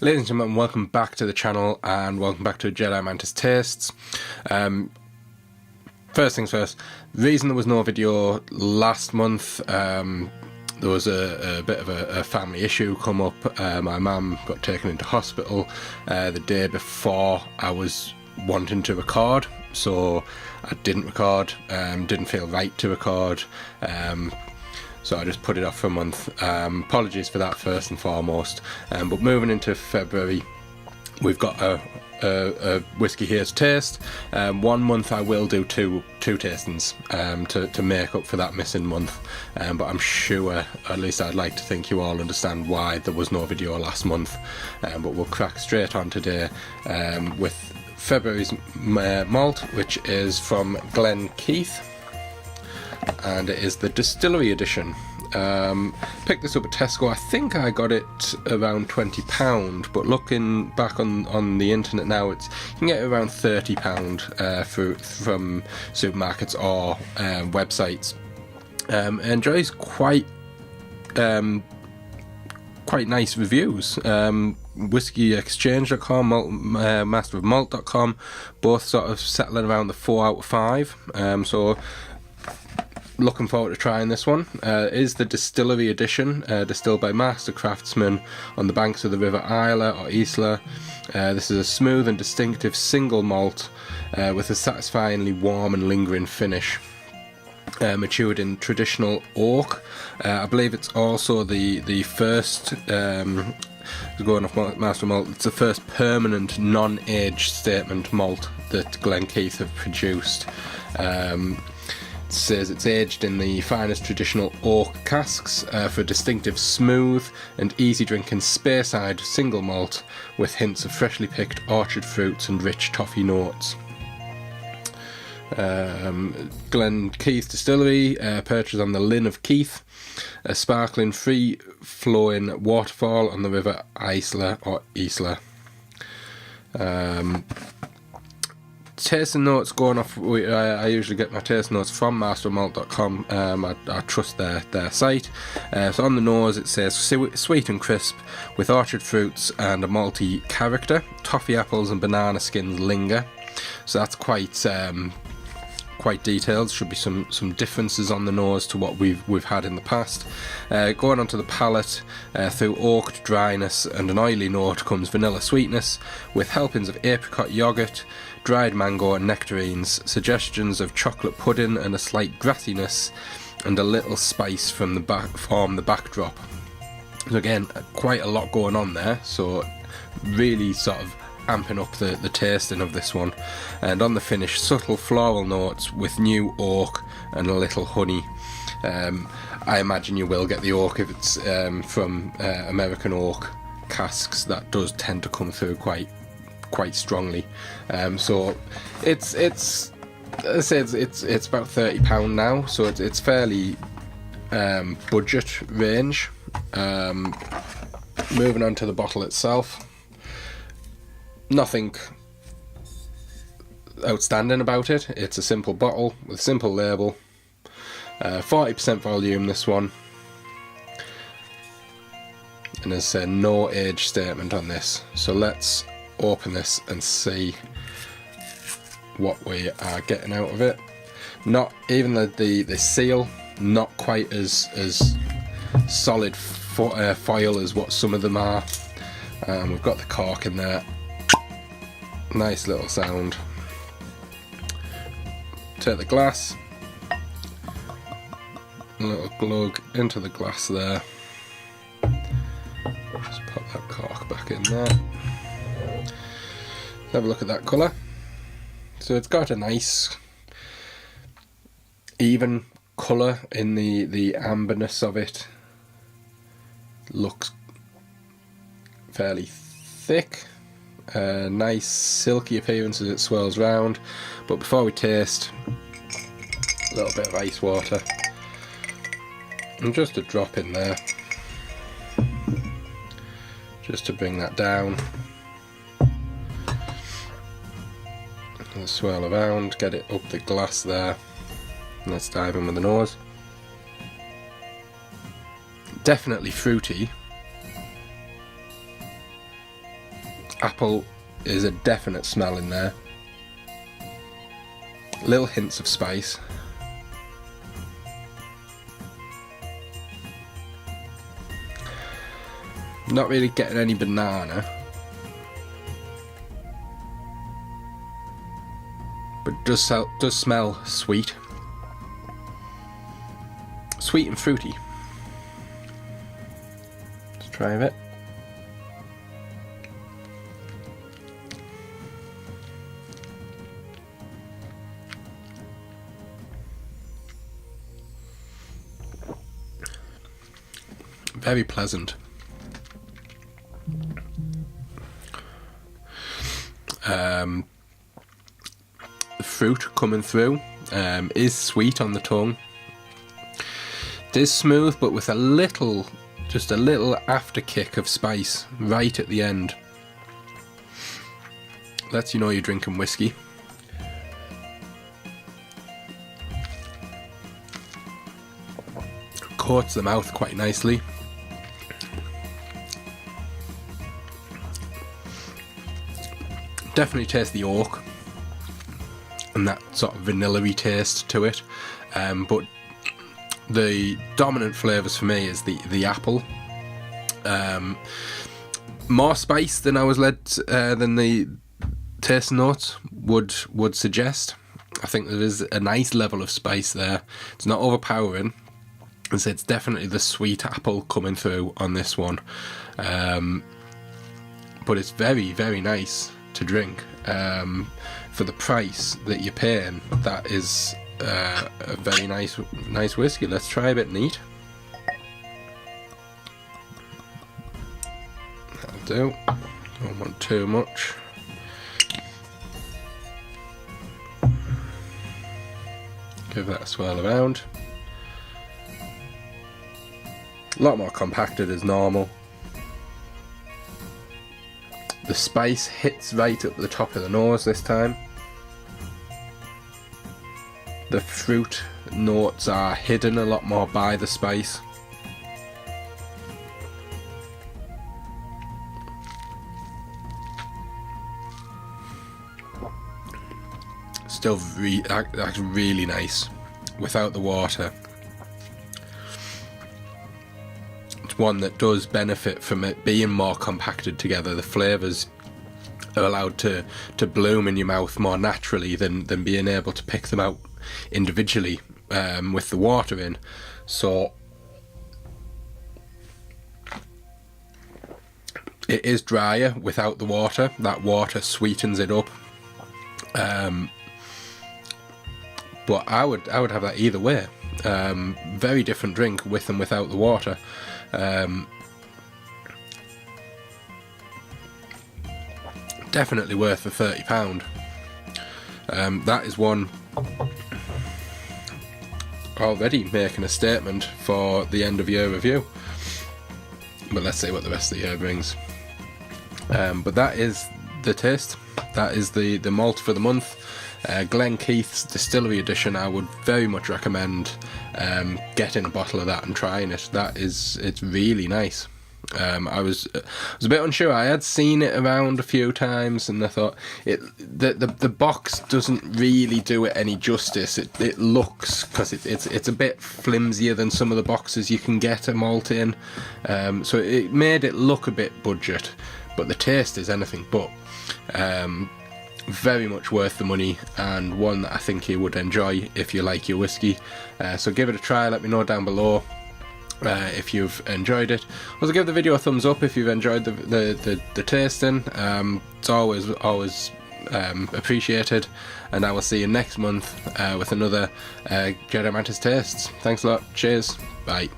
Ladies and gentlemen, welcome back to the channel and welcome back to Jedi Mantis Tastes. First things first, the reason there was no video last month, there was a bit of a family issue come up. My mum got taken into hospital the day before I was wanting to record, so I didn't record, didn't feel right to record, so I just put it off for a month. Apologies for that first and foremost, but moving into February, we've got a whisky here to taste. 1 month I will do two tastings to make up for that missing month, but I'm sure, at least I'd like to think, you all understand why there was no video last month. But we'll crack straight on today with February's malt, which is from Glen Keith, and it is the Distillery edition. Picked this up at Tesco. I think I got it around £20, but looking back on the internet now, you can get it around £30 from supermarkets or websites. Enjoys quite nice reviews. WhiskeyExchange.com, masterofmalt.com, both sort of settling around the 4 out of 5. So looking forward to trying this one. It is the Distillery edition, distilled by master craftsmen on the banks of the River Isla or Isla. This is a smooth and distinctive single malt with a satisfyingly warm and lingering finish. Matured in traditional oak. I believe it's also the first, going off Master Malt, it's the first permanent non-aged statement malt that Glen Keith have produced. It says it's aged in the finest traditional oak casks for a distinctive smooth and easy drinking Speyside single malt with hints of freshly picked orchard fruits and rich toffee notes. Glen Keith Distillery, perches on the Linn of Keith, a sparkling free flowing waterfall on the River Isla or Isla. Tasting notes going off, I usually get my tasting notes from masterofmalt.com. I trust their site. So on the nose it says sweet and crisp with orchard fruits and a malty character. Toffee apples and banana skins linger. So that's quite detailed. Should be some differences on the nose to what we've had in the past. Going onto the palate, through oaked dryness and an oily note comes vanilla sweetness with helpings of apricot yoghurt, dried mango and nectarines, suggestions of chocolate pudding and a slight grassiness, and a little spice from the backdrop. So again, quite a lot going on there, so really sort of amping up the tasting of this one. And on the finish, subtle floral notes with new oak and a little honey. I imagine you will get the oak if it's from American oak casks. That does tend to come through quite strongly. So it's as I say, it's about £30 now, so it's fairly budget range. Moving on to the bottle itself, nothing outstanding about it. It's a simple bottle with a simple label, 40% volume this one, and there's a no age statement on this. So let's open this and see what we are getting out of it. Not even the seal, not quite as solid foil as what some of them are. We've got the cork in there. Nice little sound. Take the glass, a little glug into the glass there. Just pop that cork back in there. Have a look at that colour. So it's got a nice even colour in the amberness of it. Looks fairly thick. Nice silky appearance as it swirls round. But before we taste, a little bit of ice water and just a drop in there, just to bring that down. And swirl around, get it up the glass there. And let's dive in with the nose. Definitely fruity. Apple is a definite smell in there. Little hints of spice. Not really getting any banana, but does smell sweet. Sweet and fruity. Let's try a bit. Very pleasant. The fruit coming through is sweet on the tongue. It is smooth, but with just a little after kick of spice right at the end. Lets you know you're drinking whiskey. Coats the mouth quite nicely. Definitely taste the oak and that sort of vanilla-y taste to it, but the dominant flavours for me is the apple. More spice than I was led than the taste notes would suggest. I think there is a nice level of spice there. It's not overpowering, and so it's definitely the sweet apple coming through on this one, but it's very, very nice to drink. For the price that you're paying, that is a very nice whiskey. Let's try a bit neat. That'll do. Don't want too much. Give that a swirl around. A lot more compacted as normal. The spice hits right up the top of the nose this time. The fruit notes are hidden a lot more by the spice. Still that's really nice without the water. One that does benefit from it being more compacted together. The flavours are allowed to bloom in your mouth more naturally than being able to pick them out individually with the water in. So it is drier without the water. That water sweetens it up. But I would have that either way. Very different drink with and without the water. Definitely worth the £30. That is one already making a statement for the end of year review, but let's see what the rest of the year brings. But that is the taste. That is the malt for the month. Glen Keith's Distillery edition. I would very much recommend getting a bottle of that and trying it. It's really nice. I was a bit unsure. I had seen it around a few times, and I thought the box doesn't really do it any justice. It looks, because it's a bit flimsier than some of the boxes you can get a malt in, so it made it look a bit budget, but the taste is anything but. Very much worth the money, and one that I think you would enjoy if you like your whiskey. So give it a try. Let me know down below if you've enjoyed it. Also give the video a thumbs up if you've enjoyed the tasting. It's always appreciated, and I will see you next month with another Jedi Mantis tastes. Thanks a lot. Cheers. Bye.